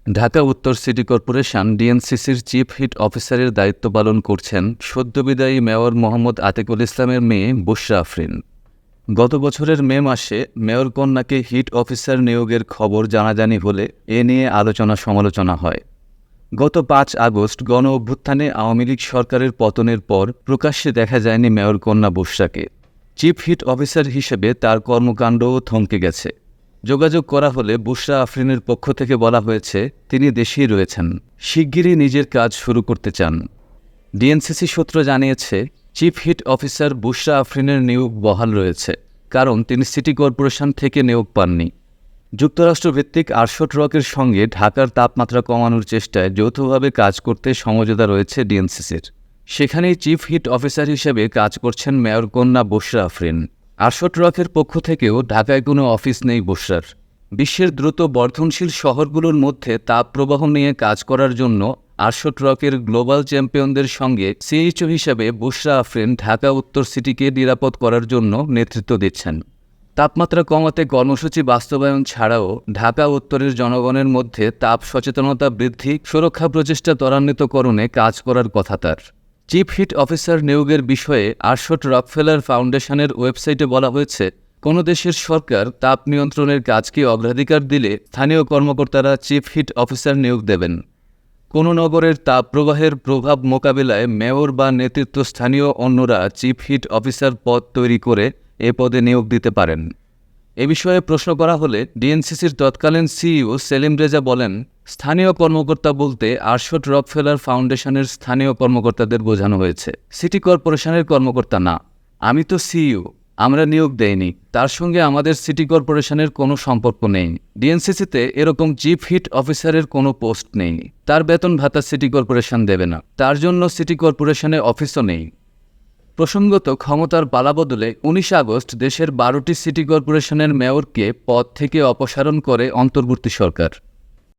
ঢাকা উত্তর city corporation ডিএনসিসির chief heat অফিসারের দায়িত্ব পালন করছেন সদ্যবিদায়ী মেয়র মোহাম্মদ আতিকুল ইসলামের মেয়ে বুশরা আফরিন। গত বছরের মে মাসে মেয়র কন্যাকে হিট অফিসার নিয়োগের খবর জানাজানি হলে এ নিয়ে আলোচনা সমালোচনা হয়। গত ৫ আগস্ট গণ অভ্যুত্থানে আওয়ামী লীগ সরকারের পতনের পর প্রকাশ্যে দেখা যায়নি মেয়র কন্যা বুশরাকে। চিফ হিট অফিসার হিসেবে তার কর্মকাণ্ডও থমকে গেছে। যোগাযোগ করা হলে বুশরা আফরিনের পক্ষ থেকে বলা হয়েছে তিনি দেশেই রয়েছেন, শিগগিরই নিজের কাজ শুরু করতে চান। ডিএনসিসি সূত্র জানিয়েছে, চিফ হিট অফিসার বুশরা আফরিনের নিয়োগ বহাল রয়েছে, কারণ তিনি সিটি কর্পোরেশন থেকে নিয়োগ পাননি। যুক্তরাষ্ট্রভিত্তিক আরশোট রকের সঙ্গে ঢাকার তাপমাত্রা কমানোর চেষ্টায় যৌথভাবে কাজ করতে সমঝোতা রয়েছে ডিএনসিসির। সেখানেই চিফ হিট অফিসার হিসেবে কাজ করছেন মেয়র কন্যা বুশরা আফরিন। আরশোট রকের পক্ষ থেকেও ঢাকায় কোনো অফিস নেই বুশরার। বিশ্বের দ্রুত বর্ধনশীল শহরগুলোর মধ্যে তাপপ্রবাহ নিয়ে কাজ করার জন্য আরশোট রকের গ্লোবাল চ্যাম্পিয়নদের সঙ্গে সিএইচও হিসেবে বুশরা আফরিন ঢাকা উত্তর সিটিকে নিরাপদ করার জন্য নেতৃত্ব দিচ্ছেন। তাপমাত্রা কমাতে কর্মসূচি বাস্তবায়ন ছাড়াও ঢাকা উত্তরের জনগণের মধ্যে তাপ সচেতনতা বৃদ্ধি, সুরক্ষা প্রচেষ্টা ত্বরান্বিতকরণে কাজ করার কথা তার। চিফ হিট অফিসার নিয়োগের বিষয়ে আরশোট রকফেলার ফাউন্ডেশনের ওয়েবসাইটে বলা হয়েছে, কোনো দেশের সরকার তাপ নিয়ন্ত্রণের কাজকে অগ্রাধিকার দিলে স্থানীয় কর্মকর্তারা চিফ হিট অফিসার নিয়োগ দেবেন। কোনো নগরের তাপপ্রবাহের প্রভাব মোকাবিলায় মেয়র বা নেতৃত্বস্থানীয় অন্যরা চিফ হিট অফিসার পদ তৈরি করে এ পদে নিয়োগ দিতে পারেন। এ বিষয়ে প্রশ্ন করা হলে ডিএনসিসির তৎকালীন সিইও সেলিম রেজা বলেন, স্থানীয় কর্মকর্তা বলতে আরশোট রকফেলার ফাউন্ডেশনের স্থানীয় কর্মকর্তাদের বোঝানো হয়েছে, সিটি কর্পোরেশনের কর্মকর্তা না। আমি তো সিইও, আমরা নিয়োগ দেইনি, তার সঙ্গে আমাদের সিটি কর্পোরেশনের কোনো সম্পর্ক নেই। ডিএনসিসিতে এরকম চিফ হিট অফিসারের কোনো পোস্ট নেই। তার বেতন ভাতা সিটি কর্পোরেশন দেবে না, তার জন্য সিটি কর্পোরেশনে অফিসও নেই। প্রসঙ্গত, ক্ষমতার পালাবদলে ১৯ আগস্ট দেশের ১২টি সিটি কর্পোরেশনের মেয়রকে পদ থেকে অপসারণ করে অন্তর্বর্তী সরকার।